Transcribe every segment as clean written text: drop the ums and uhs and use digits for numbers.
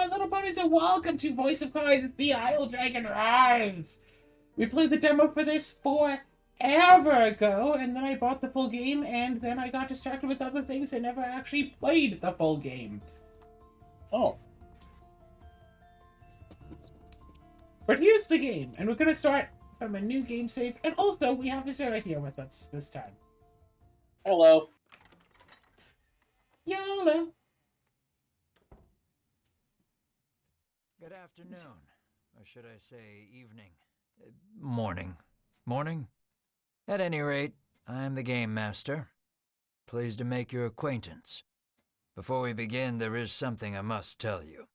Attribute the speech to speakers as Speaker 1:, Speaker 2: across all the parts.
Speaker 1: my little ponies, and welcome to Voice of Cards, The Isle Dragon Rise! We played the demo for this forever ago, and then I bought the full game, and then I got distracted with other things and never actually played the full game.
Speaker 2: Oh.
Speaker 1: But here's the game, and we're gonna start from a new game save, and also we have Azura here with us this time.
Speaker 2: Hello.
Speaker 1: YOLO!
Speaker 3: Good afternoon, or should I say evening? Morning. Morning? At any rate, I'm the Game Master. Pleased to make your acquaintance. Before we begin, there is something I must tell you.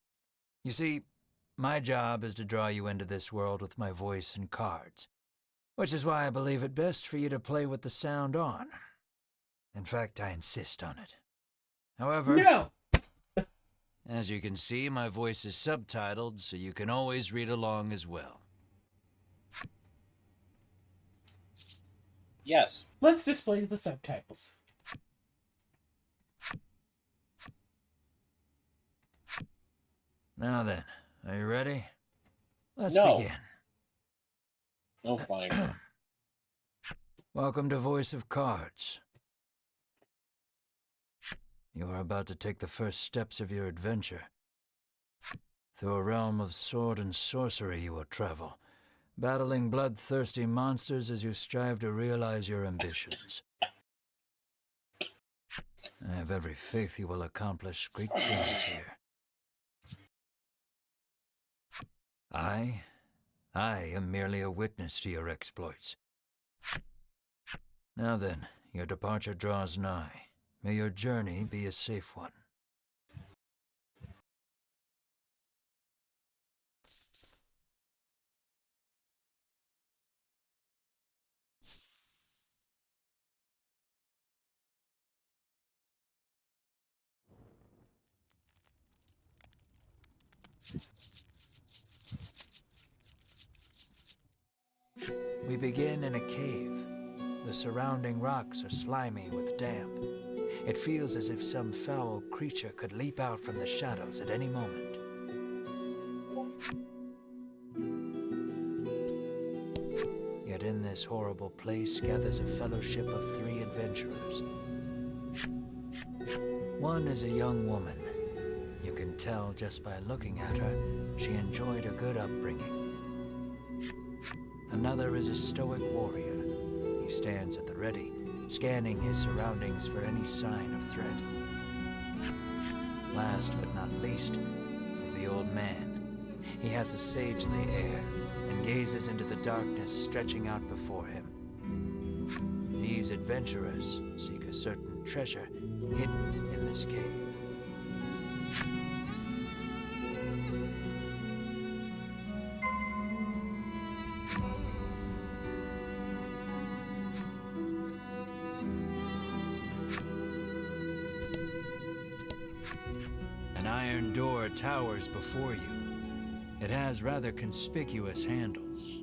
Speaker 3: You see, my job is to draw you into this world with my voice and cards, which is why I believe it best for you to play with the sound on. In fact, I insist on it. However...
Speaker 1: No!
Speaker 3: As you can see, my voice is subtitled, so you can always read along as well.
Speaker 2: Yes.
Speaker 1: Let's display the subtitles.
Speaker 3: Now then, are you ready? Let's
Speaker 2: No.
Speaker 3: begin.
Speaker 2: Oh, fine.
Speaker 3: Welcome to Voice of Cards. You are about to take the first steps of your adventure. Through a realm of sword and sorcery you will travel, battling bloodthirsty monsters as you strive to realize your ambitions. I have every faith you will accomplish great things here. I am merely a witness to your exploits. Now then, your departure draws nigh. May your journey be a safe one. We begin in a cave. The surrounding rocks are slimy with damp. It feels as if some foul creature could leap out from the shadows at any moment. Yet in this horrible place gathers a fellowship of 3 adventurers. One is a young woman. You can tell just by looking at her, she enjoyed a good upbringing. Another is a stoic warrior. He stands at the ready, scanning his surroundings for any sign of threat. Last but not least is the old man. He has a sagely air and gazes into the darkness stretching out before him. These adventurers seek a certain treasure hidden in this cave. An iron door towers before you. It has rather conspicuous handles.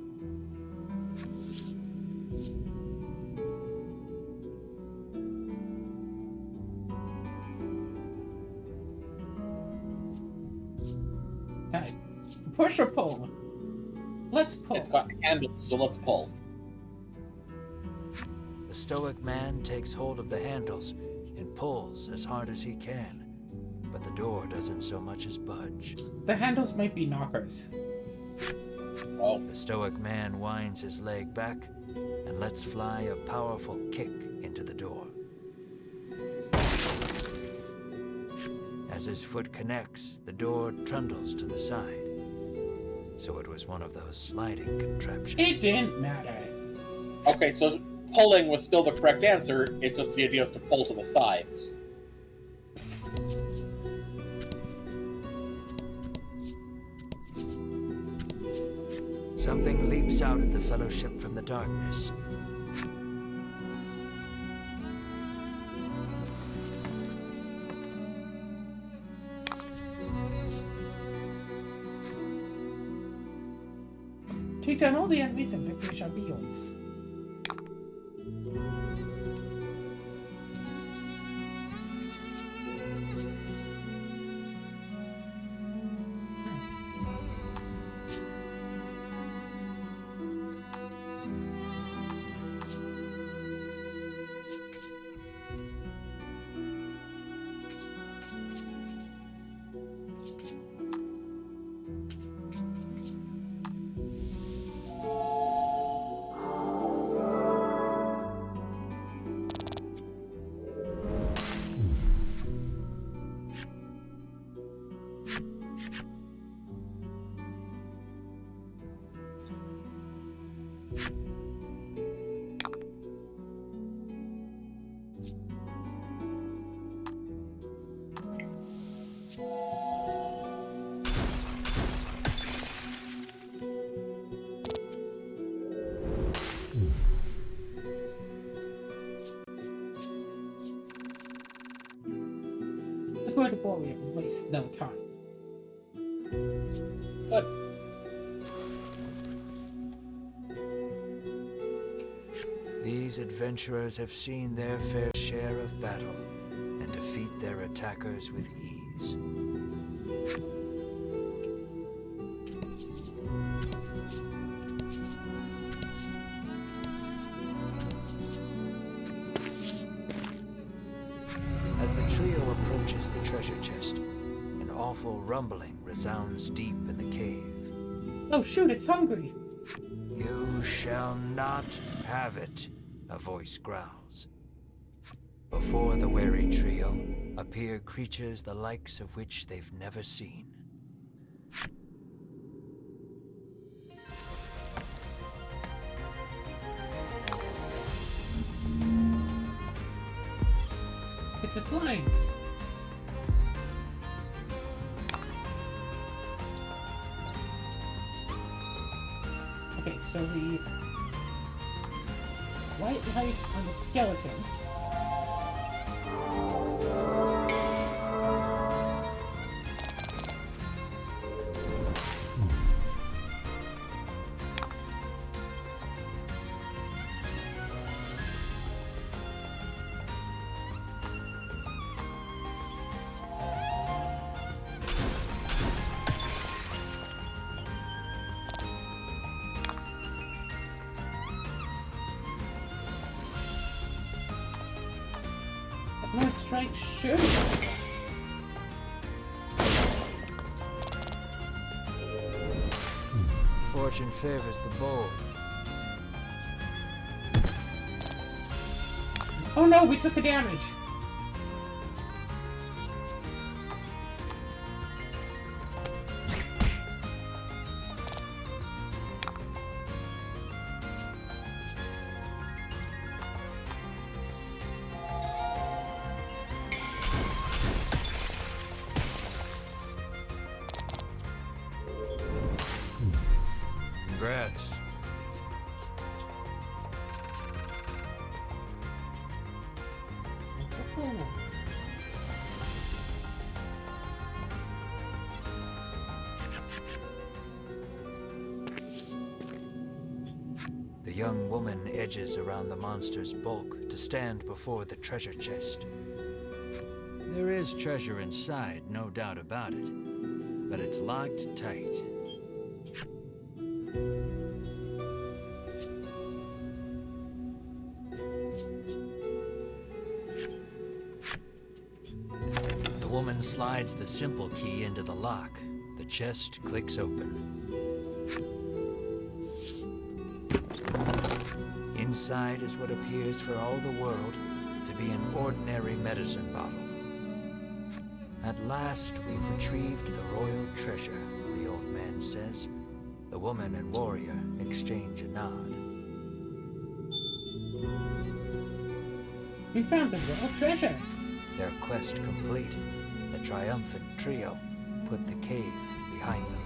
Speaker 1: Alright. Push or pull? Let's pull.
Speaker 2: It's got handles, so let's pull.
Speaker 3: The stoic man takes hold of the handles and pulls as hard as he can. But the door doesn't so much as budge.
Speaker 1: The handles might be knockers.
Speaker 2: Oh.
Speaker 3: The stoic man winds his leg back and lets fly a powerful kick into the door. As his foot connects, the door trundles to the side. So it was one of those sliding contraptions.
Speaker 1: It didn't matter.
Speaker 2: Okay, so pulling was still the correct answer. It's just the idea is to pull to the sides.
Speaker 3: Something leaps out at the fellowship from the darkness.
Speaker 1: Take down all the enemies and victory shall be yours. good warrior and waste no time.
Speaker 2: But
Speaker 3: These adventurers have seen their fair share of battle and defeat their attackers with ease. As the trio approaches the treasure chest, an awful rumbling resounds deep in the cave.
Speaker 1: Oh shoot, it's hungry!
Speaker 3: You shall not have it, a voice growls. Before the wary trio appear creatures the likes of which they've never seen.
Speaker 1: It's a slime! Okay, so the white light on the skeleton. No strike shoot.
Speaker 3: Fortune favors the bold.
Speaker 1: Oh no, we took a damage.
Speaker 3: Congrats. The young woman edges around the monster's bulk to stand before the treasure chest. There is treasure inside, no doubt about it, but it's locked tight. The woman slides the simple key into the lock. The chest clicks open. Inside is what appears for all the world to be an ordinary medicine bottle. At last, we've retrieved the royal treasure, the old man says. The woman and warrior exchange a nod.
Speaker 1: We found the royal treasure.
Speaker 3: Their quest complete, the triumphant trio put the cave behind them.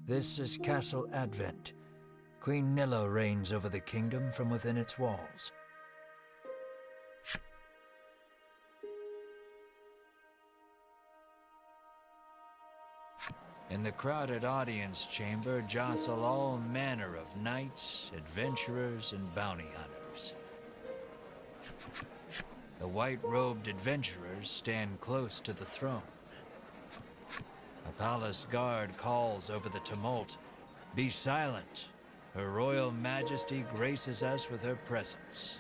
Speaker 3: This is Castle Advent, Queen Nilla reigns over the kingdom from within its walls. In the crowded audience chamber jostle all manner of knights, adventurers, and bounty hunters. The white-robed adventurers stand close to the throne. A palace guard calls over the tumult, "Be silent. Her Royal Majesty graces us with her presence."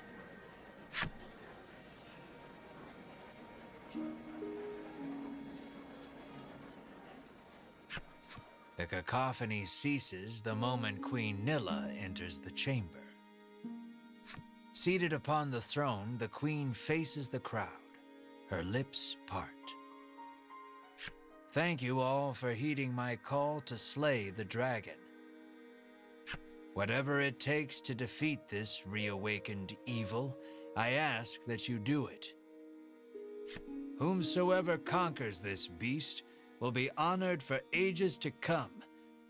Speaker 3: The cacophony ceases the moment Queen Nilla enters the chamber. Seated upon the throne, the Queen faces the crowd, her lips part. "Thank you all for heeding my call to slay the dragon. Whatever it takes to defeat this reawakened evil, I ask that you do it. Whomsoever conquers this beast will be honored for ages to come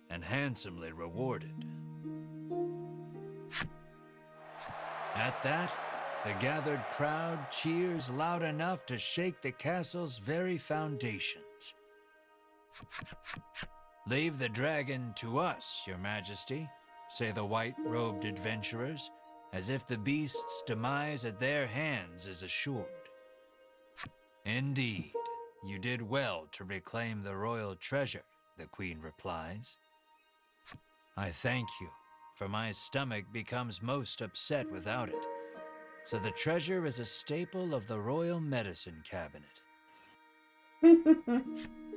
Speaker 3: and handsomely rewarded." At that, the gathered crowd cheers loud enough to shake the castle's very foundations. "Leave the dragon to us, Your Majesty," say the white-robed adventurers, as if the beast's demise at their hands is assured. "Indeed, you did well to reclaim the royal treasure," the Queen replies. "I thank you, for my stomach becomes most upset without it, so the treasure is a staple of the royal medicine cabinet.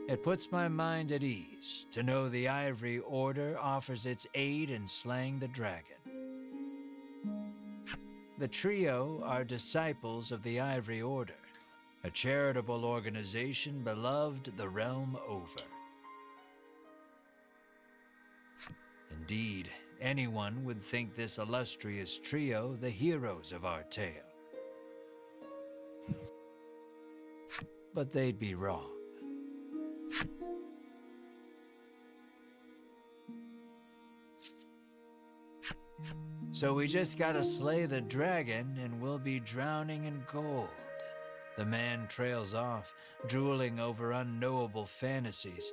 Speaker 3: It puts my mind at ease to know the Ivory Order offers its aid in slaying the dragon. The trio are disciples of the Ivory Order, a charitable organization beloved the realm over. Indeed, anyone would think this illustrious trio the heroes of our tale. But they'd be wrong. So we just gotta slay the dragon and we'll be drowning in gold. The man trails off, drooling over unknowable fantasies.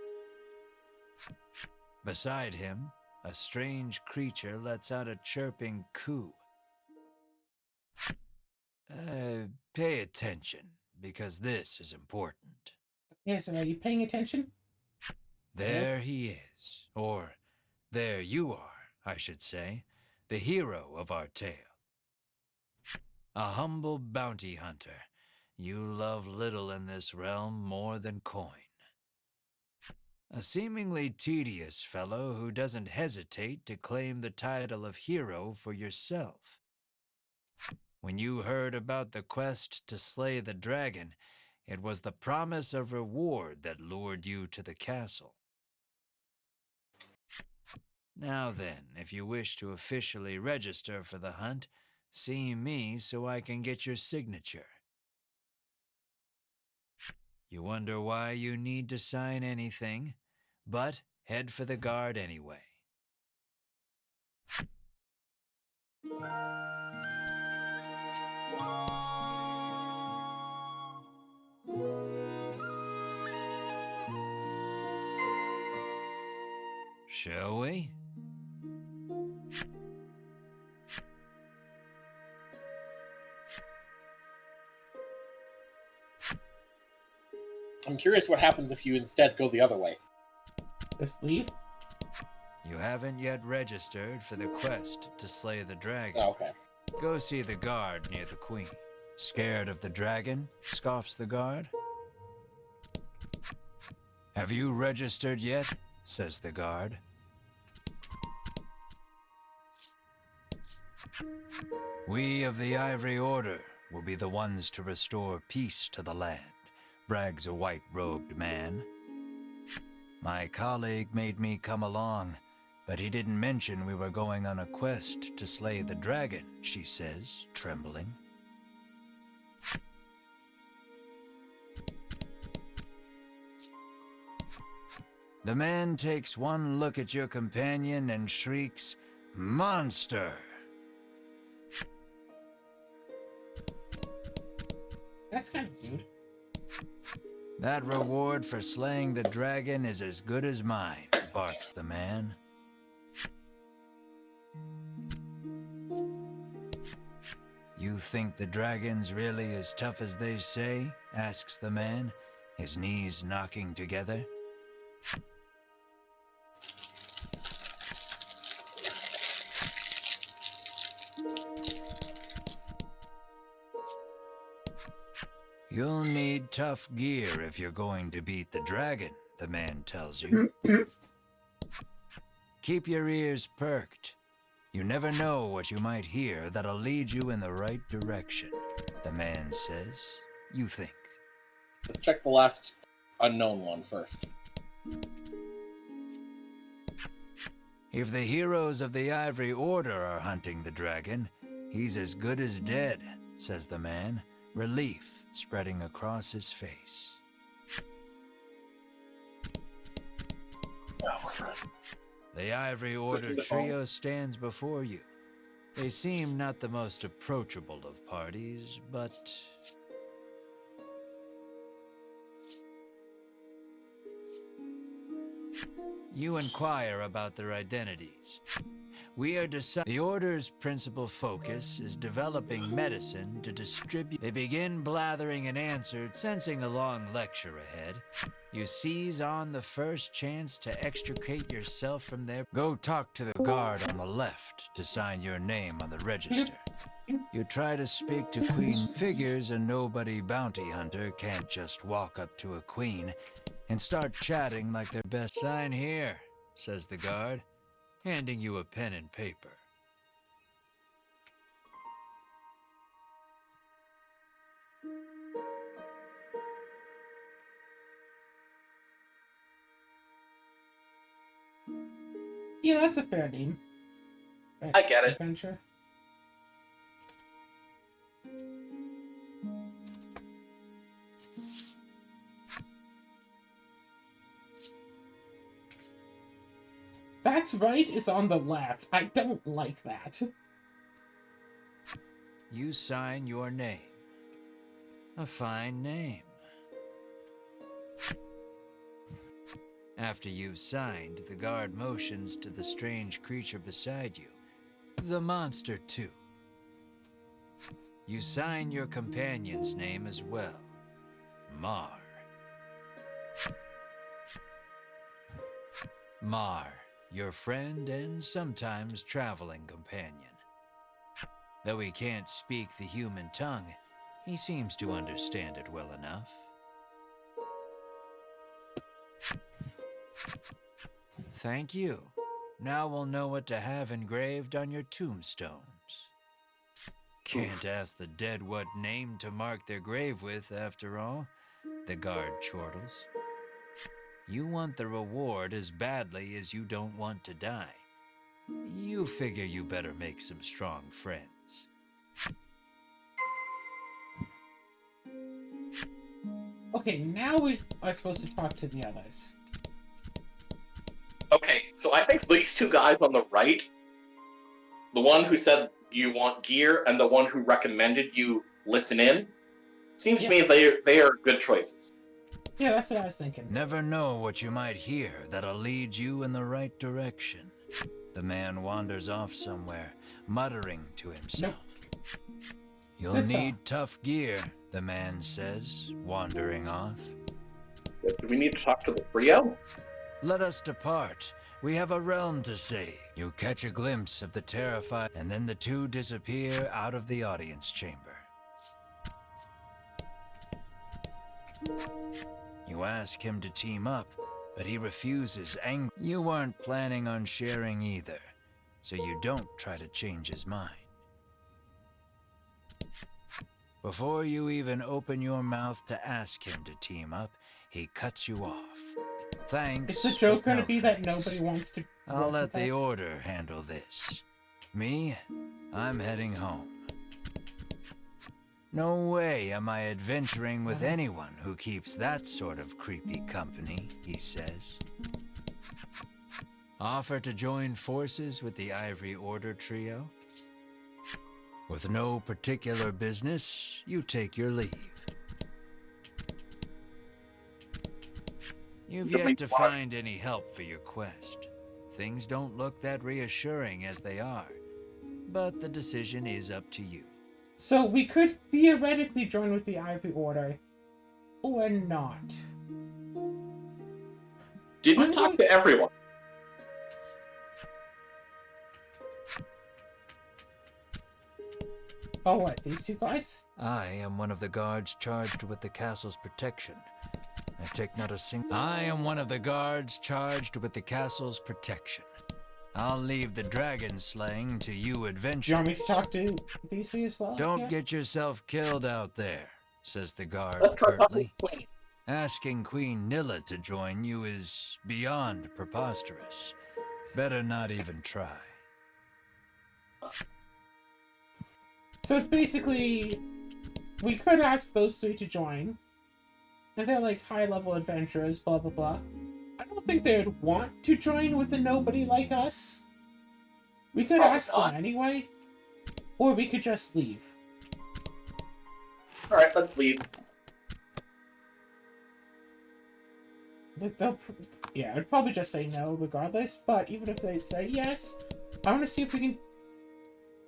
Speaker 3: Beside him, a strange creature lets out a chirping coo. Pay attention, because this is important.
Speaker 1: Yes, and are you paying attention?
Speaker 3: There he is, or there you are, I should say, the hero of our tale. A humble bounty hunter. You love little in this realm more than coin. A seemingly tedious fellow who doesn't hesitate to claim the title of hero for yourself. When you heard about the quest to slay the dragon, it was the promise of reward that lured you to the castle. Now then, if you wish to officially register for the hunt, see me so I can get your signature. You wonder why you need to sign anything, but head for the guard anyway. Shall we?
Speaker 2: I'm curious what happens if you instead go the other way.
Speaker 1: Just leave?
Speaker 3: You haven't yet registered for the quest to slay the dragon.
Speaker 2: Oh, okay.
Speaker 3: Go see the guard near the queen. Scared of the dragon? Scoffs the guard. Have you registered yet? Says the guard. We of the Ivory Order will be the ones to restore peace to the land, brags a white-robed man. My colleague made me come along, but he didn't mention we were going on a quest to slay the dragon, she says, trembling. The man takes one look at your companion and shrieks, monster.
Speaker 1: That's kind of rude.
Speaker 3: That reward for slaying the dragon is as good as mine, barks the man. You think the dragon's really as tough as they say? Asks the man, his knees knocking together. You'll need tough gear if you're going to beat the dragon, the man tells you. Keep your ears perked. You never know what you might hear that'll lead you in the right direction, the man says. You think.
Speaker 2: Let's check the last unknown one first.
Speaker 3: If the heroes of the Ivory Order are hunting the dragon, he's as good as dead, says the man, relief spreading across his face. The Ivory Order trio stands before you. They seem not the most approachable of parties, but... You inquire about their identities. We are The Order's principal focus is developing medicine to distribute. They begin blathering an answer, sensing a long lecture ahead. You seize on the first chance to extricate yourself from their... Go talk to the guard on the left to sign your name on the register. You try to speak to Queen. Figures a nobody bounty hunter can't just walk up to a queen and start chatting like their best. Sign here, says the guard, handing you a pen and paper.
Speaker 1: Yeah, that's a fair name.
Speaker 2: I get it.
Speaker 1: Adventure. That's right is on the left. I don't like that.
Speaker 3: You sign your name. A fine name. After you've signed, the guard motions to the strange creature beside you. The monster, too. You sign your companion's name as well. Mar. Mar, your friend and sometimes traveling companion. Though he can't speak the human tongue, he seems to understand it well enough. Thank you. Now we'll know what to have engraved on your tombstones. Can't ask the dead what name to mark their grave with, after all, the guard chortles. You want the reward as badly as you don't want to die. You figure you better make some strong friends.
Speaker 1: Okay, now we are supposed to talk to the others.
Speaker 2: Okay, so I think these two guys on the right, the one who said you want gear and the one who recommended you listen in, seems to me they are good choices.
Speaker 1: Yeah, that's what I was thinking.
Speaker 3: Never know what you might hear that'll lead you in the right direction. The man wanders off somewhere, muttering to himself.
Speaker 1: Nope.
Speaker 3: You'll
Speaker 1: This
Speaker 3: need tough gear, the man says, wandering off.
Speaker 2: Do we need to talk to the trio?
Speaker 3: Let us depart. We have a realm to save. You catch a glimpse of the terrified, and then the two disappear out of the audience chamber. You ask him to team up, but he refuses. You weren't planning on sharing either, so you don't try to change his mind. Before you even open your mouth to ask him to team up, he cuts you off. Thanks.
Speaker 1: Is the joke
Speaker 3: but
Speaker 1: gonna
Speaker 3: no
Speaker 1: be that
Speaker 3: thanks.
Speaker 1: nobody wants to
Speaker 3: I'll
Speaker 1: work
Speaker 3: let
Speaker 1: with
Speaker 3: the
Speaker 1: us?
Speaker 3: order handle this. Me, I'm heading home. No way am I adventuring with anyone who keeps that sort of creepy company, he says. Offer to join forces with the Ivory Order trio? With no particular business, you take your leave. You've yet to find any help for your quest. Things don't look that reassuring as they are, but the decision is up to you.
Speaker 1: So we could theoretically join with the Ivory Order, or not.
Speaker 2: Didn't talk to everyone.
Speaker 1: Oh, what, these two guards?
Speaker 3: I am one of the guards charged with the castle's protection. I take not a single... I am one of the guards charged with the castle's protection. I'll leave the dragon slaying to you adventurers.
Speaker 1: Do you want me to talk to these two as well?
Speaker 3: Don't
Speaker 1: Yeah.
Speaker 3: get yourself killed out there, says the guard
Speaker 2: Let's start
Speaker 3: curtly.
Speaker 2: talking.
Speaker 3: Asking Queen Nilla to join you is beyond preposterous. Better not even try.
Speaker 1: So it's basically, we could ask those three to join, and they're like high-level adventurers, blah blah blah. I don't think they'd want to join with a nobody like us. We could
Speaker 2: Probably
Speaker 1: ask
Speaker 2: not.
Speaker 1: them anyway, or we could just leave.
Speaker 2: All right, let's leave.
Speaker 1: Yeah, I'd probably just say no regardless, but even if they say yes, I want to see if we can...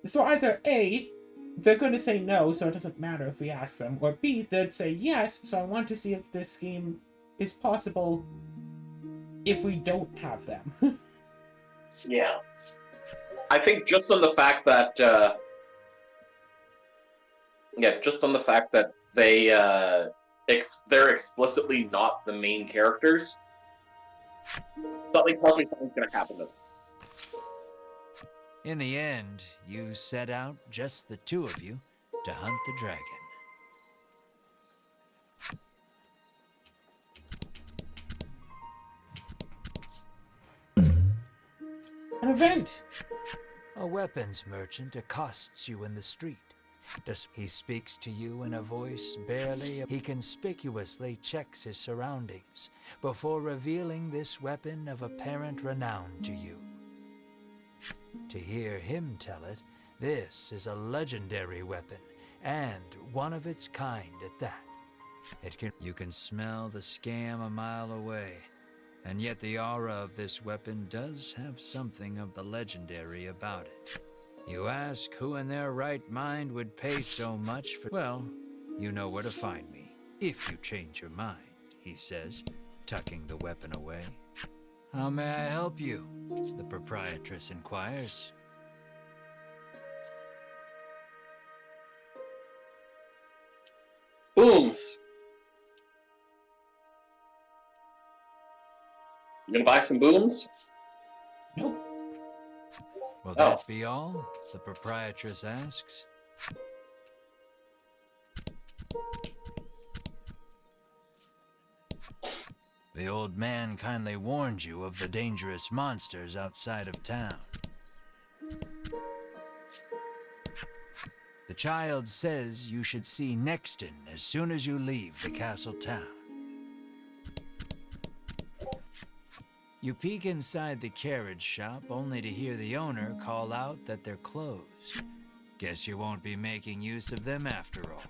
Speaker 1: So either A, they're going to say no, so it doesn't matter if we ask them, or B, they'd say yes, so I want to see if this game is possible if we don't have them.
Speaker 2: Yeah. I think just on the fact that, just on the fact that they're explicitly not the main characters, something tells me something's going to happen to them.
Speaker 3: In the end, you set out, just the two of you, to hunt the dragon.
Speaker 1: An event!
Speaker 3: A weapons merchant accosts you in the street. He speaks to you in a voice barely... He conspicuously checks his surroundings before revealing this weapon of apparent renown to you. To hear him tell it, this is a legendary weapon, and one of its kind at that. You can smell the scam a mile away, and yet the aura of this weapon does have something of the legendary about it. You ask who in their right mind would pay so much for... Well, you know where to find me, if you change your mind, he says, tucking the weapon away. How may I help you? The proprietress inquires.
Speaker 2: Booms! You gonna buy some booms?
Speaker 1: Nope.
Speaker 3: Will that be all? The proprietress asks. The old man kindly warned you of the dangerous monsters outside of town. The child says you should see Nexton as soon as you leave the castle town. You peek inside the carriage shop only to hear the owner call out that they're closed. Guess you won't be making use of them after all.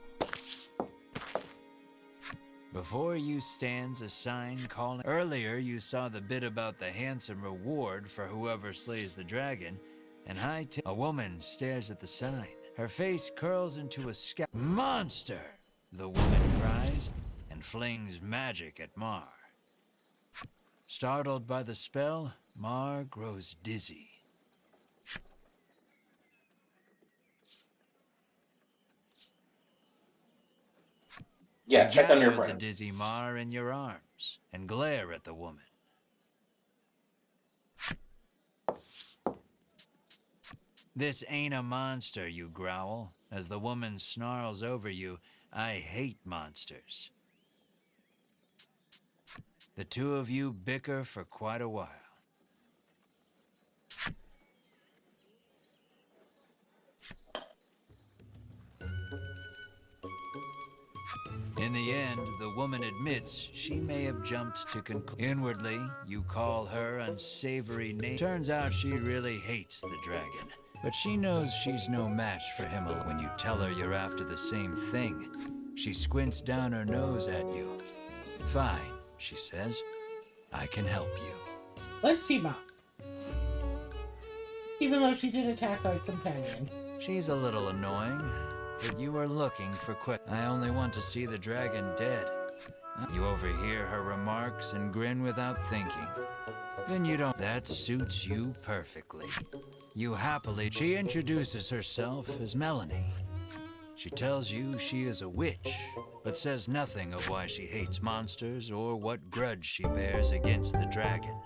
Speaker 3: Before you stands a sign calling... Earlier you saw the bit about the handsome reward for whoever slays the dragon, and a woman stares at the sign. Her face curls into a scowl. Monster! The woman cries and flings magic at Mar. Startled by the spell, Mar grows dizzy.
Speaker 2: Yeah, check on your
Speaker 3: Gather the
Speaker 2: friend.
Speaker 3: dizzy Mar in your arms and glare at the woman. This ain't a monster, you growl, as the woman snarls over you. I hate monsters. The two of you bicker for quite a while. In the end, the woman admits she may have jumped to conclusion. Inwardly, you call her unsavory name. Turns out she really hates the dragon. But she knows she's no match for him when you tell her you're after the same thing. She squints down her nose at you. Fine, she says. I can help you.
Speaker 1: Let's team up. Even though she did attack our companion.
Speaker 3: She's a little annoying, but you are looking for I only want to see the dragon dead. You overhear her remarks and grin without thinking. Then you don't. That suits you perfectly. You happily. She introduces herself as Melanie. She tells you she is a witch, but says nothing of why she hates monsters or what grudge she bears against the dragon.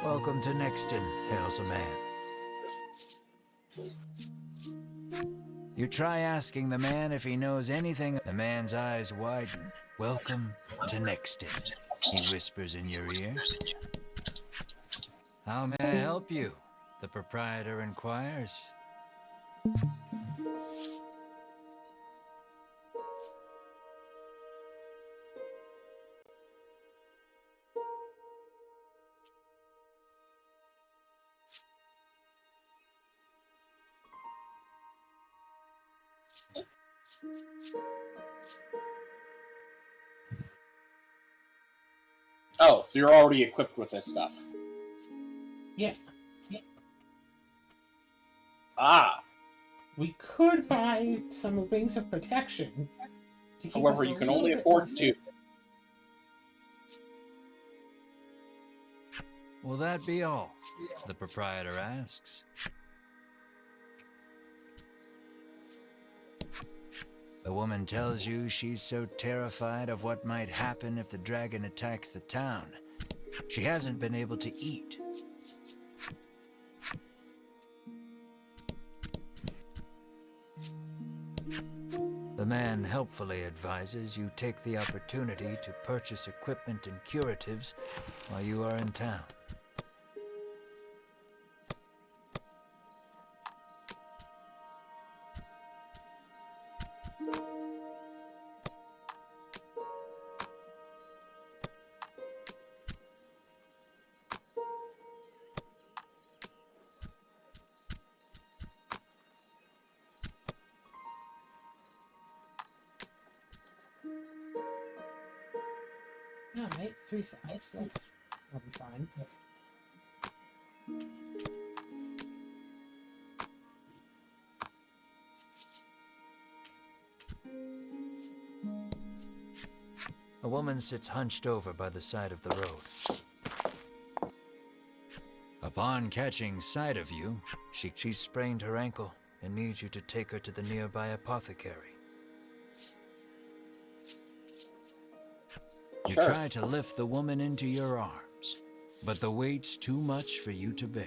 Speaker 3: Welcome to Nexton, hails a man. You try asking the man if he knows anything. The man's eyes widen. Welcome to Nexton, he whispers in your ear. How may I help you? The proprietor inquires.
Speaker 4: Oh, so you're already equipped with this stuff.
Speaker 1: Yeah.
Speaker 4: Ah.
Speaker 1: We could buy some wings of protection. To keep
Speaker 4: However,
Speaker 1: us
Speaker 4: you
Speaker 1: a
Speaker 4: can
Speaker 1: little
Speaker 4: only
Speaker 1: bit
Speaker 4: afford
Speaker 1: more
Speaker 4: 2.
Speaker 1: safe.
Speaker 3: Will that be all? The proprietor asks. The woman tells you she's so terrified of what might happen if the dragon attacks the town. She hasn't been able to eat. The man helpfully advises you take the opportunity to purchase equipment and curatives while you are in town.
Speaker 1: Alright, 3 sides. That's probably fine.
Speaker 3: A woman sits hunched over by the side of the road. Upon catching sight of you, she sprained her ankle and needs you to take her to the nearby apothecary. You
Speaker 4: Sure.
Speaker 3: try to lift the woman into your arms, but the weight's too much for you to bear.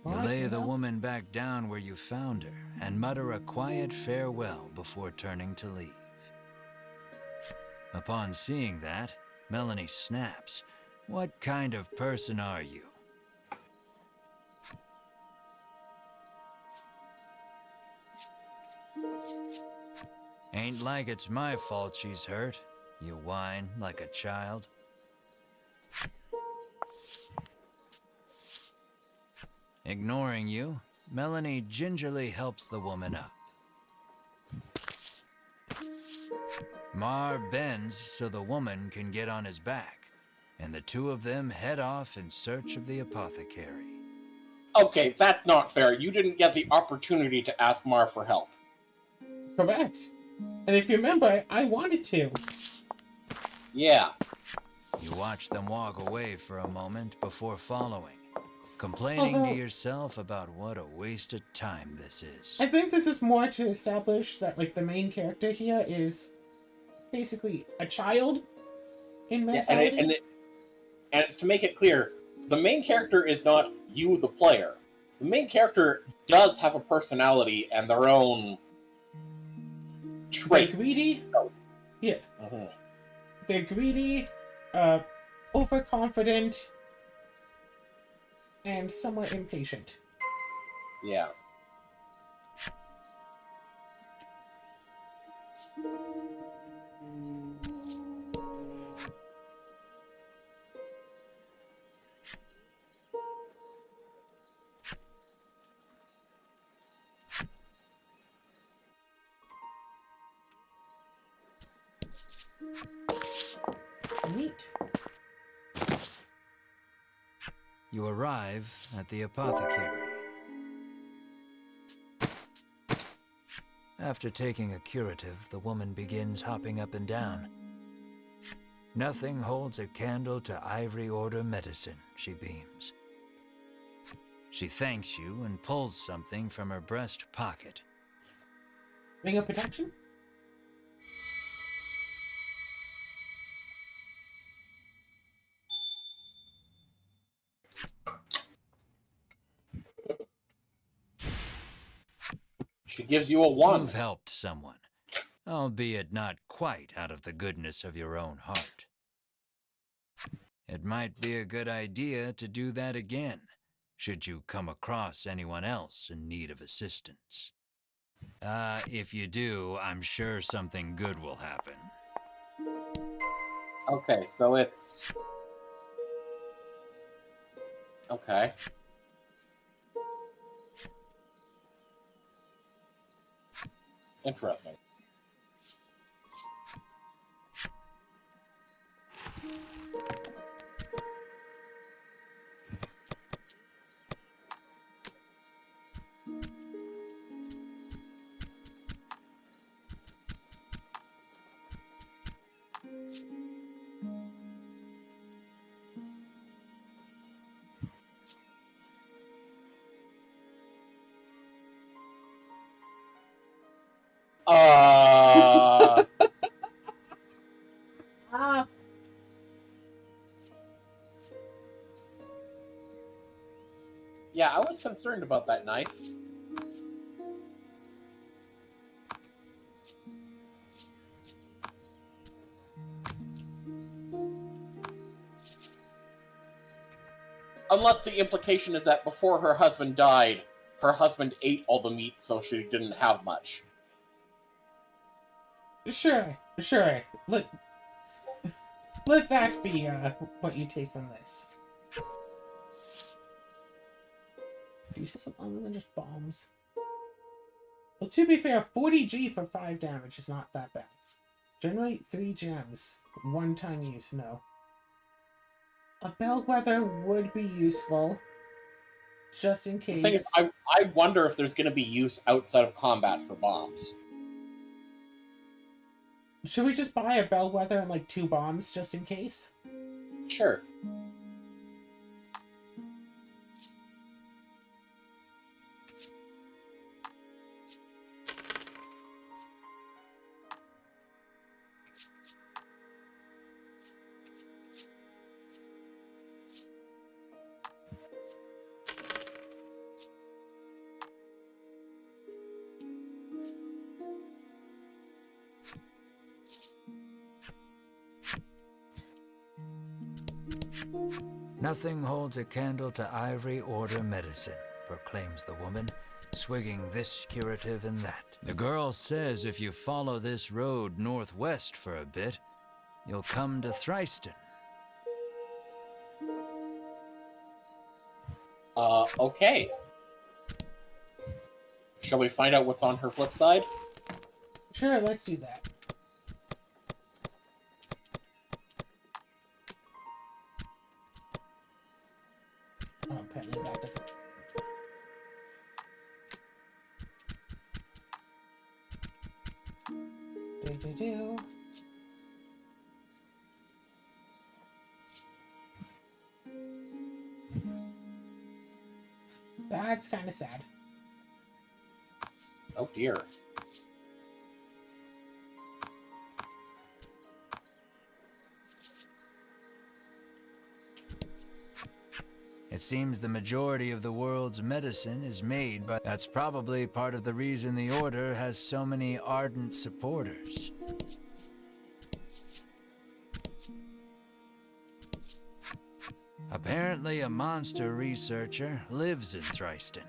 Speaker 3: You
Speaker 1: Alright,
Speaker 3: lay
Speaker 1: you
Speaker 3: the
Speaker 1: know.
Speaker 3: woman back down where you found her and mutter a quiet farewell before turning to leave. Upon seeing that, Melanie snaps. What kind of person are you? Ain't like it's my fault she's hurt. You whine like a child. Ignoring you, Melanie gingerly helps the woman up. Mar bends so the woman can get on his back, and the two of them head off in search of the apothecary.
Speaker 4: Okay, that's not fair. You didn't get the opportunity to ask Mar for help.
Speaker 1: Correct. And if you remember, I wanted to.
Speaker 4: Yeah.
Speaker 3: You watch them walk away for a moment before following, complaining to yourself about what a waste of time this is.
Speaker 1: I think this is more to establish that, like, the main character here is basically a child in
Speaker 4: Yeah,
Speaker 1: mentality.
Speaker 4: and it's to make it clear, the main character is not you, the player. The main character does have a personality and their own traits.
Speaker 1: They're greedy. Yeah.
Speaker 4: Mm-hmm.
Speaker 1: They're greedy, overconfident, and somewhat impatient.
Speaker 4: Yeah.
Speaker 1: Neat.
Speaker 3: You arrive at the apothecary. After taking a curative, the woman begins hopping up and down. Nothing holds a candle to Ivory Order medicine, she beams. She thanks you and pulls something from her breast pocket.
Speaker 1: Ring of protection?
Speaker 4: She gives you a 1.
Speaker 3: You've helped someone, albeit not quite out of the goodness of your own heart. It might be a good idea to do that again, should you come across anyone else in need of assistance. If you do, I'm sure something good will happen.
Speaker 4: Okay, so it's... Okay. Interesting. Yeah, I was concerned about that knife. Unless the implication is that before her husband died, her husband ate all the meat, so she didn't have much.
Speaker 1: Sure. Let that be what you take from this. Do you see something other than just bombs? Well, to be fair, 40G for 5 damage is not that bad. Generate 3 gems. One-time use, no. A bellwether would be useful. Just in case.
Speaker 4: The thing is, I wonder if there's going to be use outside of combat for bombs.
Speaker 1: Should we just buy a bellwether and like 2 bombs just in case?
Speaker 4: Sure.
Speaker 3: Nothing holds a candle to Ivory Order medicine, proclaims the woman, swigging this curative and that. The girl says if you follow this road northwest for a bit, you'll come to Thryston.
Speaker 4: Okay. Shall we find out what's on her flip side?
Speaker 1: Sure, let's do that. Oh, apparently that doesn't. Do-do-do. That's kind of sad.
Speaker 4: Oh dear.
Speaker 3: It seems the majority of the world's medicine is made by... That's probably part of the reason the Order has so many ardent supporters. Apparently, a monster researcher lives in Thriston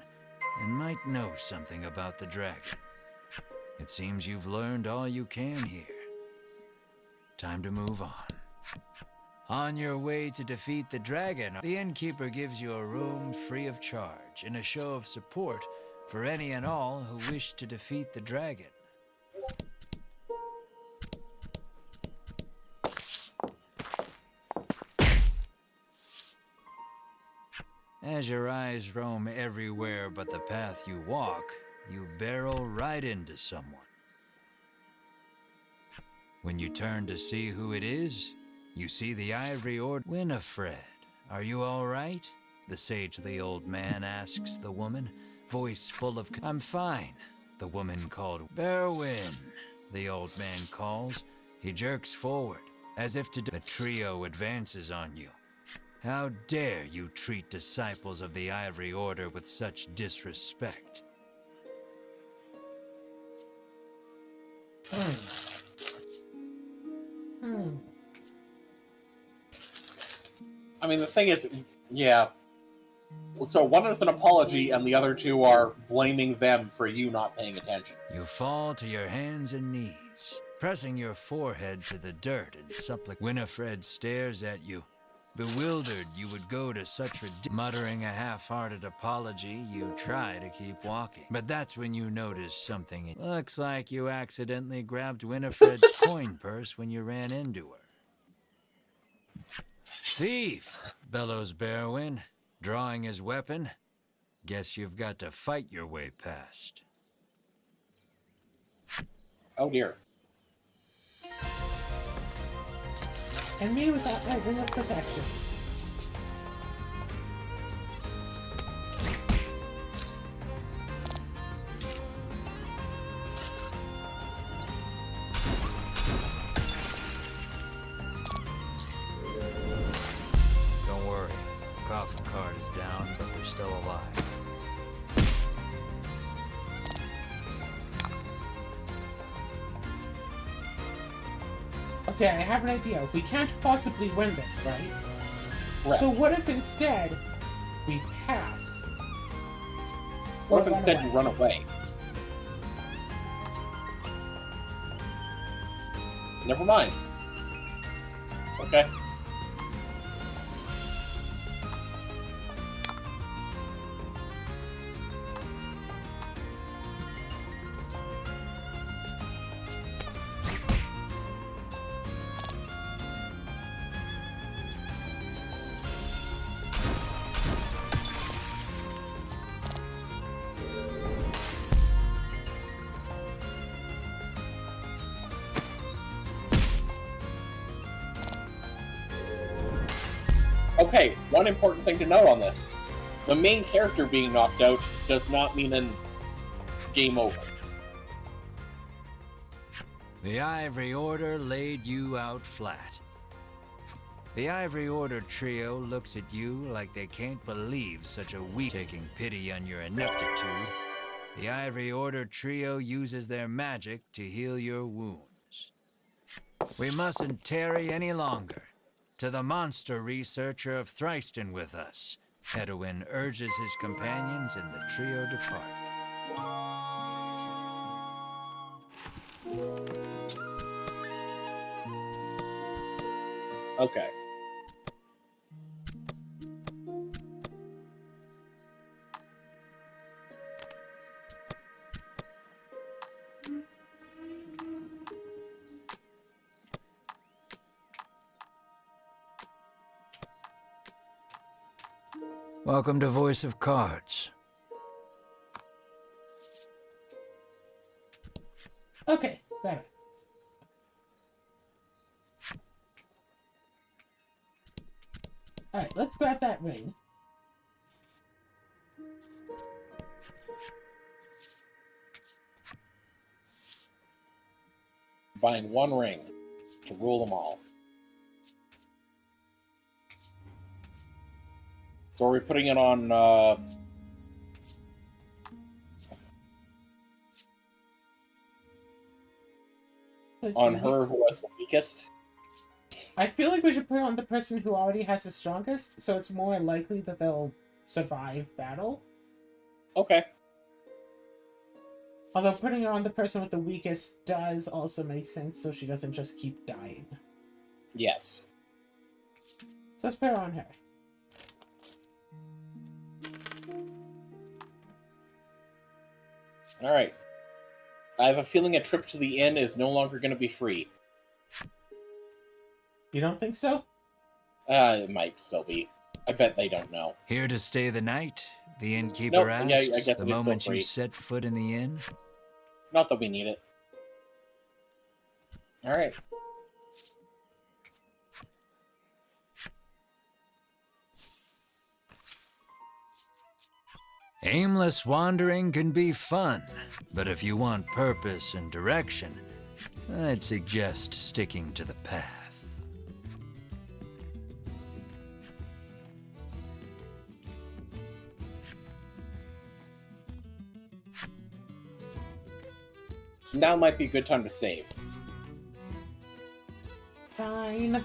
Speaker 3: and might know something about the dragon. It seems you've learned all you can here. Time to move on. On your way to defeat the dragon, the innkeeper gives you a room free of charge in a show of support for any and all who wish to defeat the dragon. As your eyes roam everywhere but the path you walk, you barrel right into someone. When you turn to see who it is, you see the Ivory Order. Winifred, are you all right? The sagely old man asks the woman, voice full of... I'm fine, the woman called. Berwin, the old man calls. He jerks forward, as if to... The trio advances on you. How dare you treat disciples of the Ivory Order with such disrespect?
Speaker 4: I mean, the thing is, yeah. So one is an apology, and the other two are blaming them for you not paying attention.
Speaker 3: You fall to your hands and knees, pressing your forehead to the dirt and supplicate. Winifred stares at you. Bewildered, you would go to such muttering a half-hearted apology, you try to keep walking. But that's when you notice something. Looks like you accidentally grabbed Winifred's coin purse when you ran into her. Thief, bellows Berwin, drawing his weapon. Guess you've got to fight your way past.
Speaker 4: Oh dear.
Speaker 1: And me without my ring of protection.
Speaker 3: Don't worry, Coffin Card is down, but they're still alive.
Speaker 1: Okay, I have an idea. We can't possibly win this, right?
Speaker 4: Correct.
Speaker 1: So what if instead we pass?
Speaker 4: What
Speaker 1: Or
Speaker 4: if
Speaker 1: run
Speaker 4: instead
Speaker 1: away?
Speaker 4: you run away? Never mind. Okay. Okay, one important thing to note on this. The main character being knocked out does not mean an game over.
Speaker 3: The Ivory Order laid you out flat. The Ivory Order trio looks at you like they can't believe such a weak... Taking pity on your ineptitude, the Ivory Order trio uses their magic to heal your wounds. We mustn't tarry any longer. To the monster researcher of Thriston with us. Hedwin urges his companions and the trio depart.
Speaker 4: Okay.
Speaker 3: Welcome to Voice of Cards.
Speaker 1: Okay, better. Alright, let's grab that ring.
Speaker 4: Buying one ring to rule them all. So are we putting it on, on her who has the weakest?
Speaker 1: I feel like we should put it on the person who already has the strongest, so it's more likely that they'll survive battle.
Speaker 4: Okay.
Speaker 1: Although putting it on the person with the weakest does also make sense, so she doesn't just keep dying.
Speaker 4: Yes.
Speaker 1: So let's put it on her.
Speaker 4: Alright. I have a feeling a trip to the inn is no longer going to be free.
Speaker 1: You don't think so?
Speaker 4: It might still be. I bet they don't know.
Speaker 3: Here to stay the night? The innkeeper
Speaker 4: Nope,
Speaker 3: asks
Speaker 4: yeah, I guess
Speaker 3: the
Speaker 4: it is still
Speaker 3: moment
Speaker 4: free.
Speaker 3: you set foot in the inn.
Speaker 4: Not that we need it. Alright.
Speaker 3: Aimless wandering can be fun, but if you want purpose and direction, I'd suggest sticking to the path.
Speaker 4: Now might be a good time to save.
Speaker 1: Fine.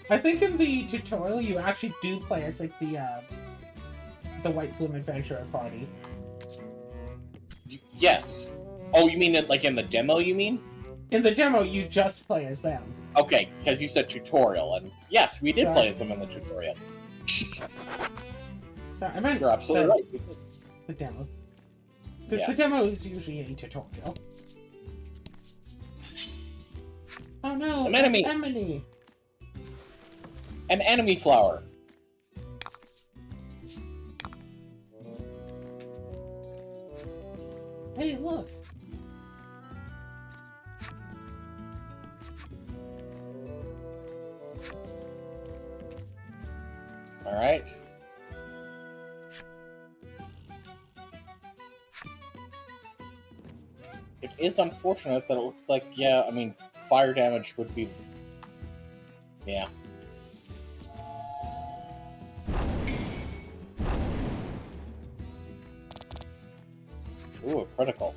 Speaker 1: I think in the tutorial you actually do play as like the White Plume Adventurer party.
Speaker 4: Yes. Oh, you mean it like in the demo, you mean?
Speaker 1: In the demo, you just play as them.
Speaker 4: Okay, because you said tutorial, and yes, we did
Speaker 1: Sorry.
Speaker 4: play as them in the tutorial.
Speaker 1: Sorry, I meant
Speaker 4: You're absolutely right.
Speaker 1: the demo. Because
Speaker 4: Yeah.
Speaker 1: the demo is usually a tutorial. Oh no!
Speaker 4: An enemy!
Speaker 1: Enemy!
Speaker 4: An enemy flower.
Speaker 1: Hey, look!
Speaker 4: Alright. It is unfortunate that it looks like, yeah, I mean, fire damage would be... Yeah. Ooh, a critical.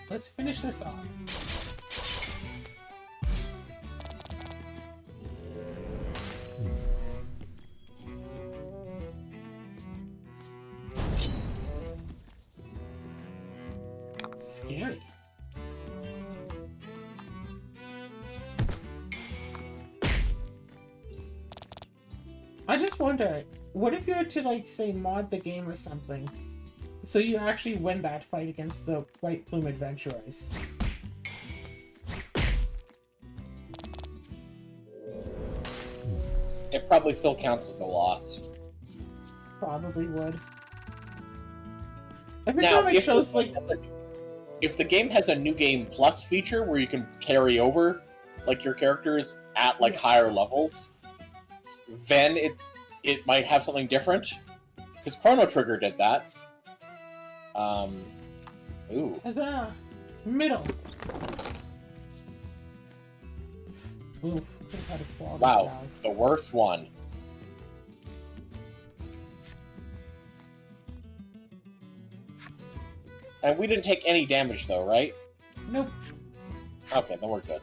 Speaker 1: Let's finish this off. Scary. I just wonder, what if you were to, like, say, mod the game or something, so you actually win that fight against the White Plume Adventurers?
Speaker 4: It probably still counts as a loss.
Speaker 1: Probably would. Every
Speaker 4: Now,
Speaker 1: time it shows, like,
Speaker 4: if the game has a new game plus feature where you can carry over like your characters at like
Speaker 1: Yeah.
Speaker 4: higher levels, then it might have something different. Because Chrono Trigger did that. Ooh.
Speaker 1: Huzzah! Middle! Oof, could've had a quality
Speaker 4: Wow,
Speaker 1: salve.
Speaker 4: the worst one. And we didn't take any damage though, right?
Speaker 1: Nope.
Speaker 4: Okay, then we're good.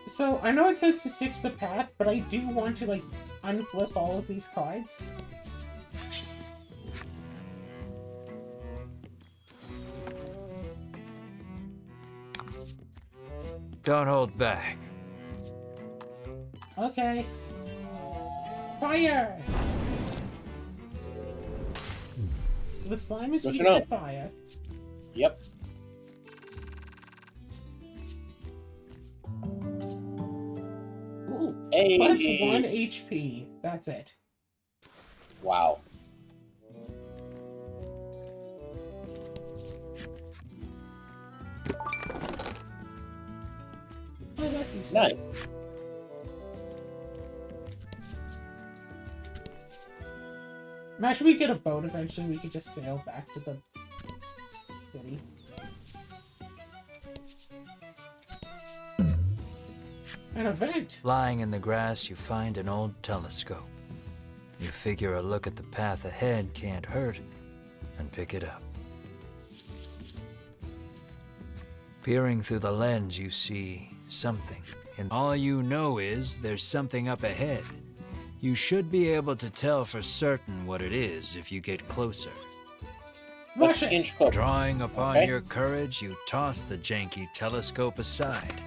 Speaker 1: So, I know it says to stick to the path, but I do want to, like, unflip all of these cards.
Speaker 3: Don't hold back.
Speaker 1: Okay. Fire! So the slime is
Speaker 4: Good to
Speaker 1: weak to
Speaker 4: know.
Speaker 1: fire.
Speaker 4: Yep.
Speaker 1: Plus
Speaker 4: Hey!
Speaker 1: 1 HP. That's it.
Speaker 4: Wow.
Speaker 1: Oh, that's easy.
Speaker 4: Nice.
Speaker 1: Imagine we get a boat eventually, we could just sail back to the city. An event!
Speaker 3: Lying in the grass, you find an old telescope. You figure a look at the path ahead can't hurt, and pick it up. Peering through the lens, you see something, and all you know is there's something up ahead. You should be able to tell for certain what it is if you get closer.
Speaker 1: Rush it!
Speaker 4: Inch clip.
Speaker 3: Drawing upon
Speaker 4: Okay.
Speaker 3: your courage, you toss the janky telescope aside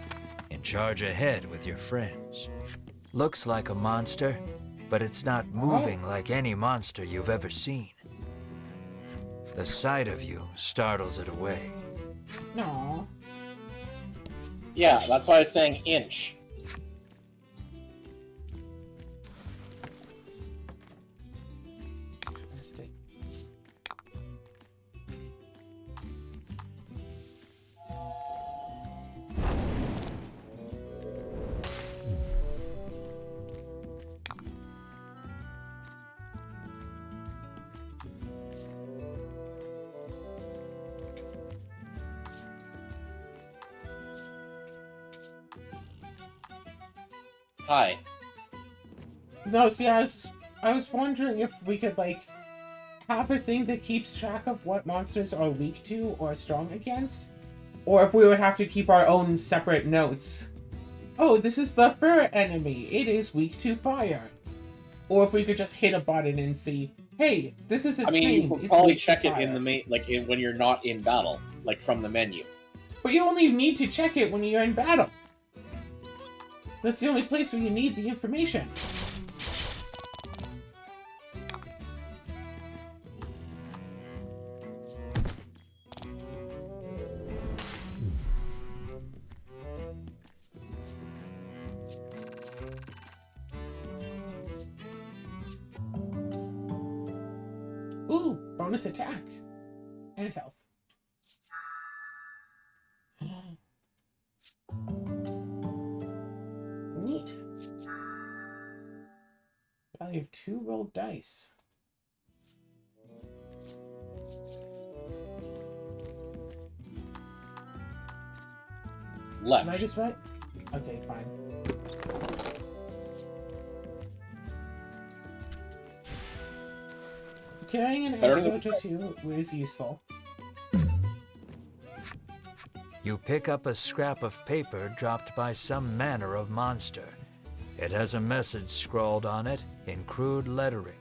Speaker 3: and charge ahead with your friends. Looks like a monster, but it's not moving like any monster you've ever seen. The sight of you startles it away.
Speaker 1: No.
Speaker 4: Yeah, that's why I was saying inch.
Speaker 1: Let's take.
Speaker 4: Hi.
Speaker 1: No, see, I was wondering if we could, like, have a thing that keeps track of what monsters are weak to or strong against, or if we would have to keep our own separate notes. Oh, this is the fur enemy. It is weak to fire. Or if we could just hit a button and see, hey, this is its
Speaker 4: I mean,
Speaker 1: name.
Speaker 4: you could
Speaker 1: It's
Speaker 4: probably
Speaker 1: weak to
Speaker 4: check it
Speaker 1: fire.
Speaker 4: in the main, like when you're not in battle, like from the menu.
Speaker 1: But you only need to check it when you're in battle. That's the only place where you need the information. Ooh, bonus attack. And health. Neat. Value of 2 rolled dice.
Speaker 4: Left.
Speaker 1: Am I just right? Okay, fine. Carrying an
Speaker 4: Better than-
Speaker 1: antidote or 2 is useful.
Speaker 3: You pick up a scrap of paper dropped by some manner of monster. It has a message scrawled on it in crude lettering.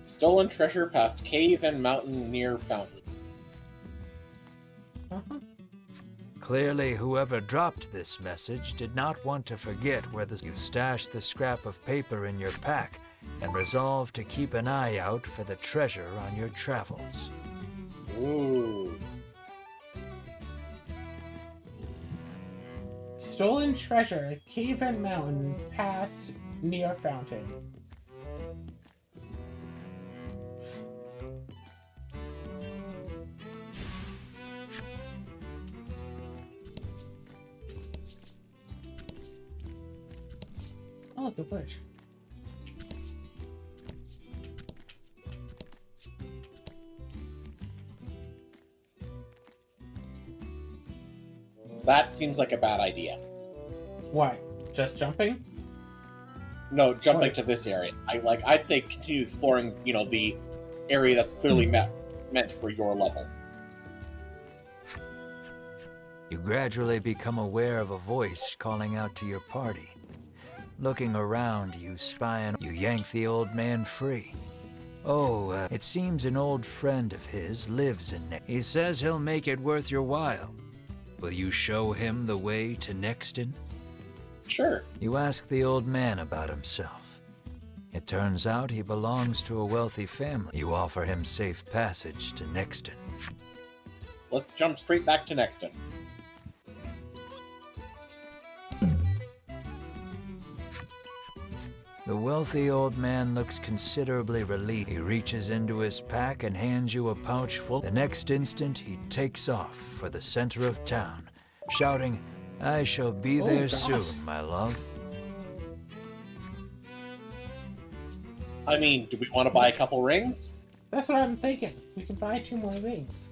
Speaker 4: Stolen treasure past cave and mountain near fountain.
Speaker 1: Uh-huh.
Speaker 3: Clearly, whoever dropped this message did not want to forget where you stashed the scrap of paper in your pack and resolved to keep an eye out for the treasure on your travels.
Speaker 4: Ooh.
Speaker 1: Stolen treasure, cave and mountain, past near fountain. Oh, look, a bush.
Speaker 4: That seems like a bad idea.
Speaker 1: What? Just jumping?
Speaker 4: No, jumping
Speaker 1: Right.
Speaker 4: to this area. I'd say continue exploring, the area that's clearly meant for your level.
Speaker 3: You gradually become aware of a voice calling out to your party. Looking around, you you yank the old man free. Oh, it seems an old friend of his lives in He says he'll make it worth your while. Will you show him the way to Nexton?
Speaker 4: Sure.
Speaker 3: You ask the old man about himself. It turns out he belongs to a wealthy family. You offer him safe passage to Nexton.
Speaker 4: Let's jump straight back to Nexton.
Speaker 3: wealthy old man looks considerably relieved. He reaches into his pack and hands you a pouch full. The next instant, he takes off for the center of town, shouting, "I shall be there soon, my love."
Speaker 4: I mean, do we want to buy a couple rings?
Speaker 1: That's what I'm thinking. We can buy 2 more rings.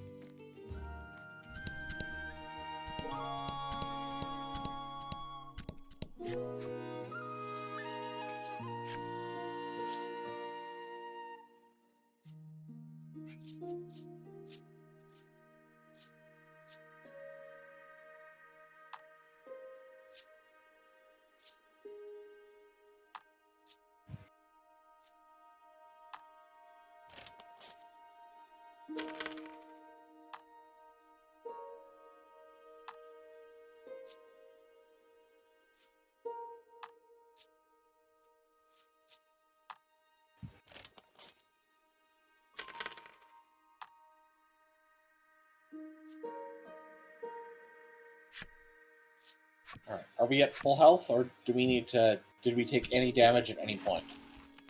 Speaker 4: Alright, are we at full health, or do we need to... Did we take any damage at any point?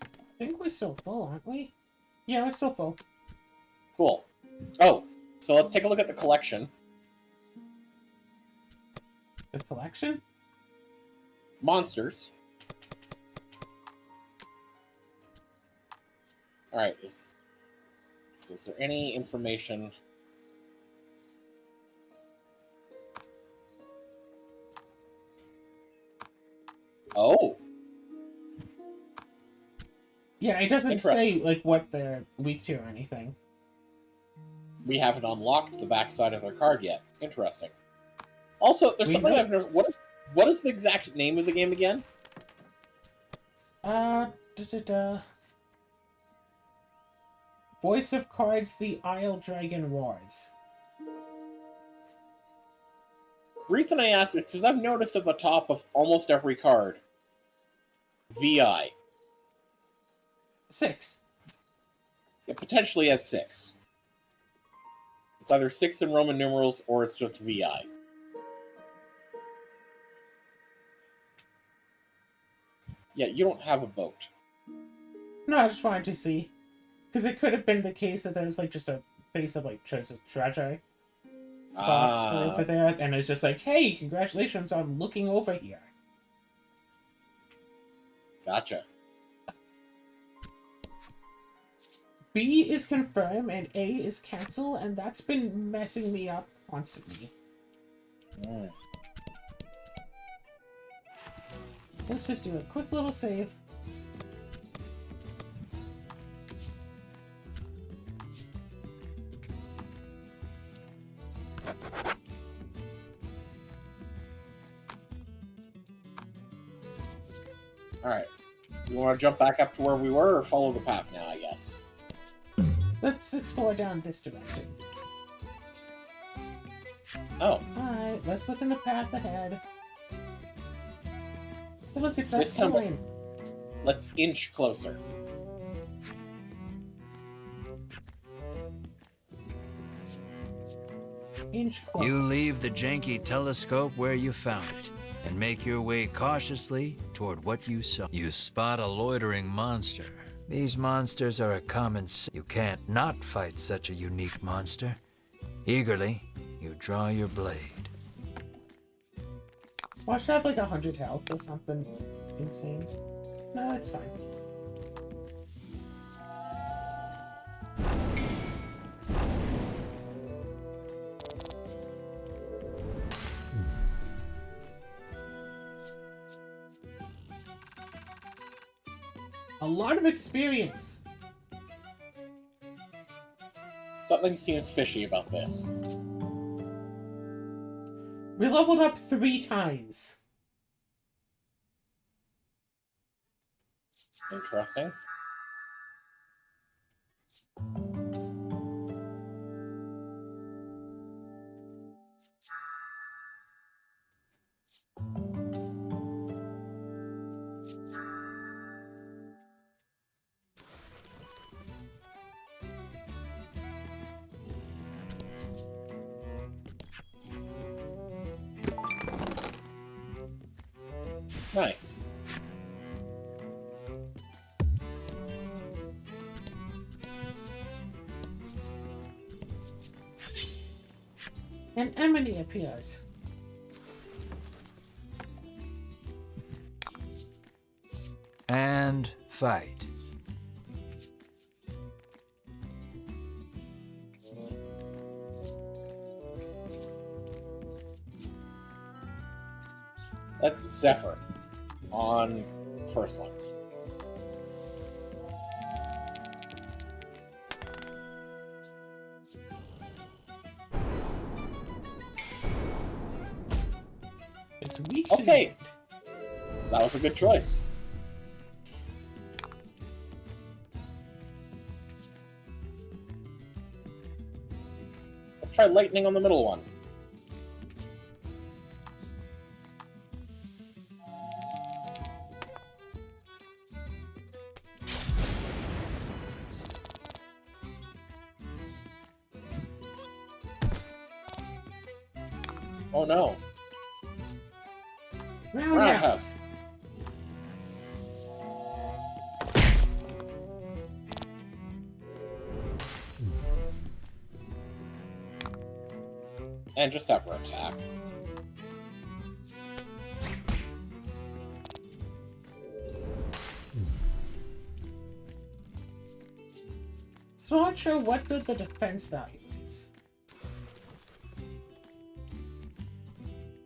Speaker 1: I think we're still full, aren't we? Yeah, we're still full.
Speaker 4: Cool. Oh, so let's take a look at the collection.
Speaker 1: The collection?
Speaker 4: Monsters. Alright, so is there any information... Oh!
Speaker 1: Yeah, it doesn't
Speaker 4: Interesting.
Speaker 1: say, like, what they're weak to or anything.
Speaker 4: We haven't unlocked the backside of their card yet. Interesting. Also, there's
Speaker 1: We
Speaker 4: something
Speaker 1: know-
Speaker 4: I've never... What is the exact name of the game again?
Speaker 1: Voice of Cards, The Isle Dragon Wars.
Speaker 4: The reason I asked is because I've noticed at the top of almost every card, VI.
Speaker 1: 6.
Speaker 4: It potentially has 6. It's either 6 in Roman numerals or it's just VI. Yeah, you don't have a boat.
Speaker 1: No, I just wanted to see. Because it could have been the case that there's, like, just a face of, like, just a treasure box over there, and it's just like, hey, congratulations on looking over here.
Speaker 4: Gotcha.
Speaker 1: B is confirm and A is cancel, and that's been messing me up constantly.
Speaker 4: Mm.
Speaker 1: Let's just do a quick little save.
Speaker 4: Alright. You want to jump back up to where we were, or follow the path now, I guess?
Speaker 1: Let's explore down this direction.
Speaker 4: Oh,
Speaker 1: Alright, let's look in the path ahead. Hey, look, it's that
Speaker 4: This time-
Speaker 1: sign.
Speaker 4: let's inch closer.
Speaker 1: Inch closer.
Speaker 3: You leave the janky telescope where you found it and make your way cautiously toward what you saw. You spot a loitering monster. These monsters are a common You can't not fight such a unique monster. Eagerly, you draw your blade.
Speaker 1: Watch it have like 100 health or something insane. No, it's fine. A lot of experience.
Speaker 4: Something seems fishy about this.
Speaker 1: We leveled up 3 times.
Speaker 4: Interesting. Nice.
Speaker 1: An enemy appears.
Speaker 3: And fight.
Speaker 4: That's Zephyr on first one.
Speaker 1: It's weak to
Speaker 4: Okay.
Speaker 1: me.
Speaker 4: That was a good choice. Let's try lightning on the middle one. Oh no.
Speaker 1: Roundhouse.
Speaker 4: Roundhouse. And just have her attack.
Speaker 1: So not sure what the defense value is.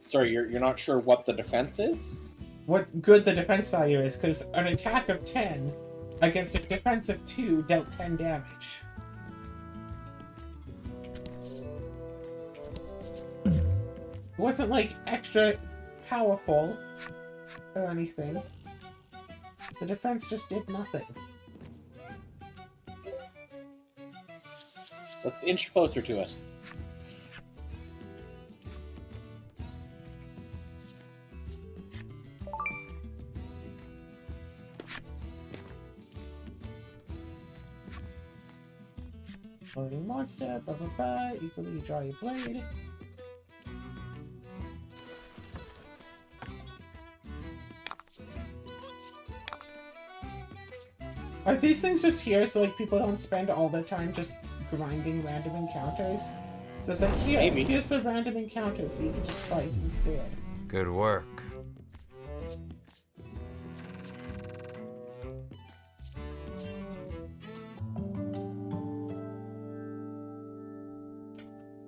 Speaker 4: Sorry, you're not sure what the defense is?
Speaker 1: What good the defense value is, because an attack of 10 against a defense of 2 dealt 10 damage. It wasn't like extra powerful or anything. The defense just did nothing.
Speaker 4: Let's inch closer to it.
Speaker 1: Loading monster, blah blah blah, equally draw your blade. Are these things just here so like people don't spend all their time just grinding random encounters? So it's like, here,
Speaker 4: Maybe.
Speaker 1: here's the random encounter so you can just fight instead.
Speaker 3: Good work.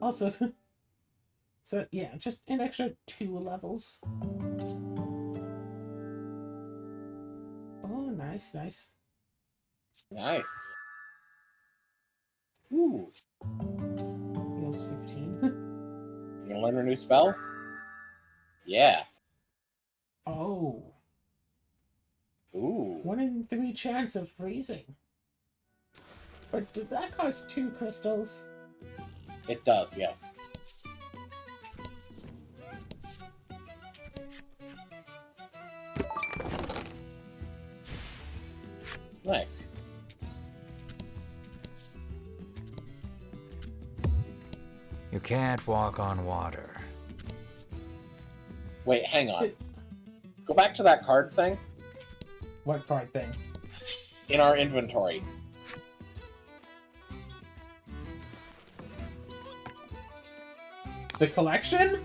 Speaker 1: Also, so yeah, just an extra 2 levels. Oh, nice, nice.
Speaker 4: Nice. Ooh.
Speaker 1: Heals 15.
Speaker 4: You gonna learn a new spell? Yeah.
Speaker 1: Oh.
Speaker 4: Ooh.
Speaker 1: 1 in 3 chance of freezing. But did that cost 2 crystals?
Speaker 4: It does, yes. Nice.
Speaker 3: You can't walk on water.
Speaker 4: Wait, hang on. Go back to that card thing
Speaker 1: What card thing?
Speaker 4: in our inventory.
Speaker 1: The collection?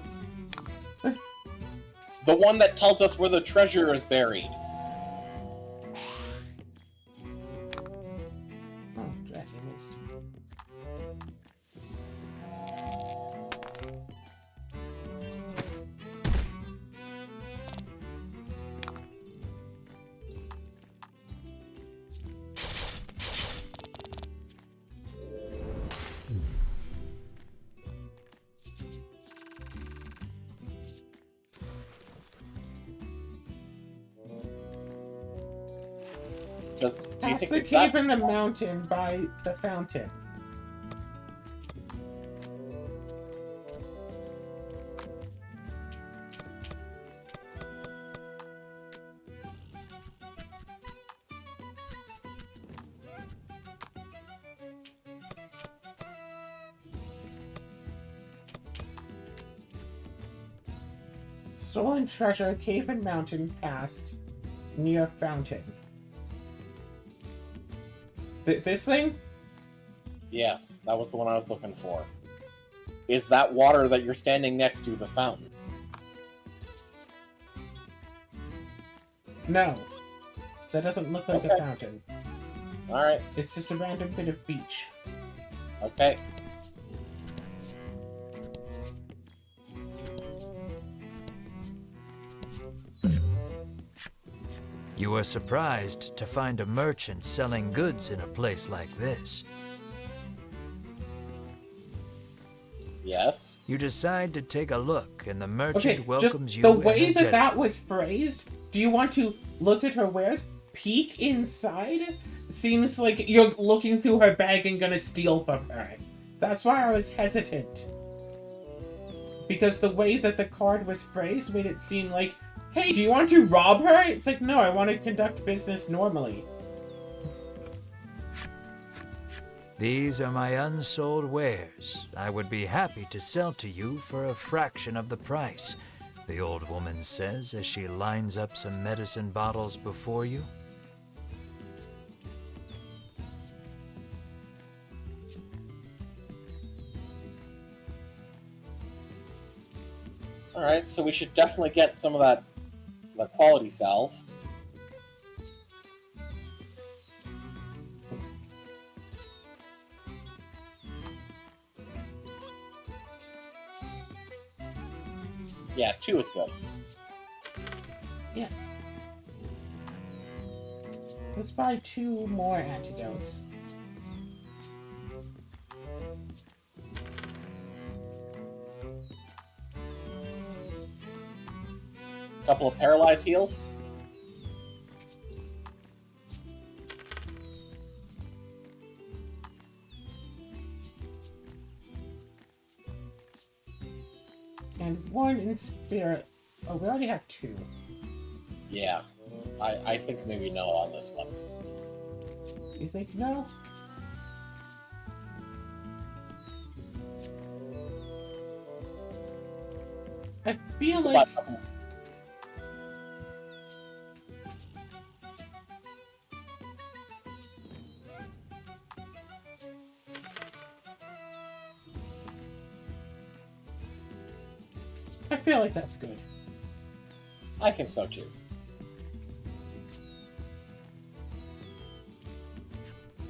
Speaker 4: The one that tells us where the treasure is buried.
Speaker 1: Oh, that missed.
Speaker 4: Because do you
Speaker 1: Past
Speaker 4: think
Speaker 1: the
Speaker 4: it's
Speaker 1: cave
Speaker 4: that?
Speaker 1: in the mountain by the fountain. Stolen treasure, cave and mountain past, near fountain. This thing?
Speaker 4: Yes, that was the one I was looking for. is that water that you're standing next to the fountain?
Speaker 1: No. That doesn't look like a
Speaker 4: Okay.
Speaker 1: fountain.
Speaker 4: Alright,
Speaker 1: It's just a random bit of beach.
Speaker 4: okay.
Speaker 3: You are surprised to find a merchant selling goods in a place like this.
Speaker 4: Yes.
Speaker 3: You decide to take a look, and the merchant
Speaker 1: Okay,
Speaker 3: welcomes
Speaker 1: just
Speaker 3: you
Speaker 1: the way that
Speaker 3: energetically.
Speaker 1: that was phrased, do you want to look at her wares, peek inside? Seems like you're looking through her bag and gonna steal from her. That's why I was hesitant. Because the way that the card was phrased made it seem like, hey, do you want to rob her? It's like, no, I want to conduct business normally.
Speaker 3: These are my unsold wares. I would be happy to sell to you for a fraction of the price, the old woman says as she lines up some medicine bottles before you.
Speaker 4: Alright, so we should definitely get some of that the quality salve. Yeah, 2 is good.
Speaker 1: Yeah. Let's buy 2 more antidotes.
Speaker 4: Couple of paralyzed heals.
Speaker 1: And 1 in spirit. Oh, we already have 2.
Speaker 4: Yeah, I think maybe no on this one.
Speaker 1: You think no? I feel like... I feel like that's good.
Speaker 4: I think so too.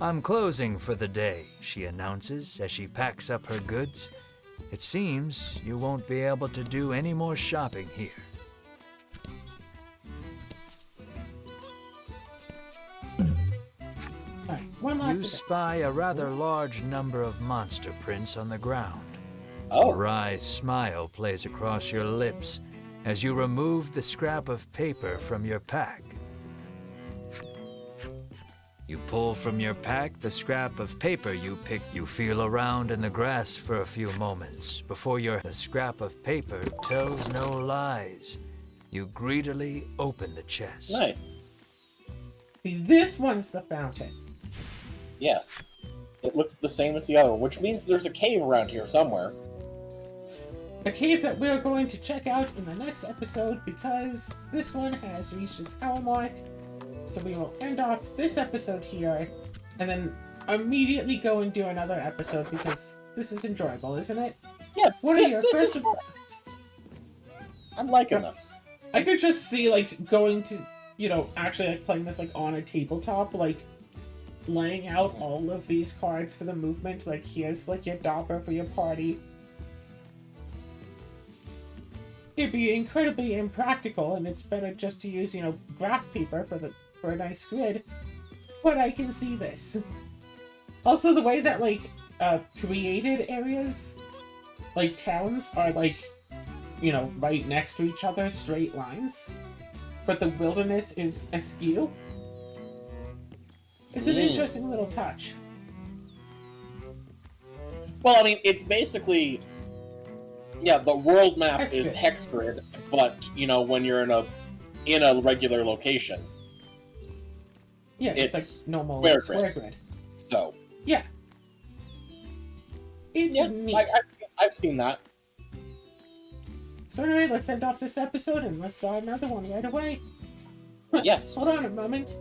Speaker 3: I'm closing for the day, she announces as she packs up her goods. It seems you won't be able to do any more shopping here.
Speaker 1: Alright, one last
Speaker 3: You
Speaker 1: event.
Speaker 3: spy a rather large number of monster prints on the ground. A
Speaker 4: Oh,
Speaker 3: wry smile plays across your lips as you remove the scrap of paper from your pack. You pull from your pack the scrap of paper you picked. You feel around in the grass for a few moments before the scrap of paper tells no lies. You greedily open the chest.
Speaker 4: nice.
Speaker 1: See, this one's the fountain.
Speaker 4: Yes. It looks the same as the other one, which means there's a cave around here somewhere.
Speaker 1: A cave that we're going to check out in the next episode because this one has reached its hour mark. So we will end off this episode here and then immediately go and do another episode because this is enjoyable, isn't it?
Speaker 4: Yeah,
Speaker 1: What are your
Speaker 4: this
Speaker 1: first...
Speaker 4: is... I'm liking this.
Speaker 1: I could just see, like, going to, you know, actually, like, playing this, like, on a tabletop, like, laying out all of these cards for the movement. Like, here's, like, your dopper for your party. It'd be incredibly impractical, and it's better just to use, you know, graph paper for a nice grid. But I can see this. Also, the way that, like, created areas, like, towns are, like, you know, right next to each other, straight lines. But the wilderness is askew. It's an interesting little touch.
Speaker 4: Well, I mean, it's basically... Yeah, the world map
Speaker 1: Hex
Speaker 4: is
Speaker 1: grid.
Speaker 4: hex grid, but, you know, when you're in a regular location.
Speaker 1: Yeah, it's
Speaker 4: It's
Speaker 1: like normal
Speaker 4: square
Speaker 1: square
Speaker 4: grid.
Speaker 1: grid.
Speaker 4: So,
Speaker 1: Yeah. It's
Speaker 4: yeah,
Speaker 1: neat.
Speaker 4: I've seen that.
Speaker 1: So anyway, let's end off this episode and let's start another one right away.
Speaker 4: Yes.
Speaker 1: Hold on a moment.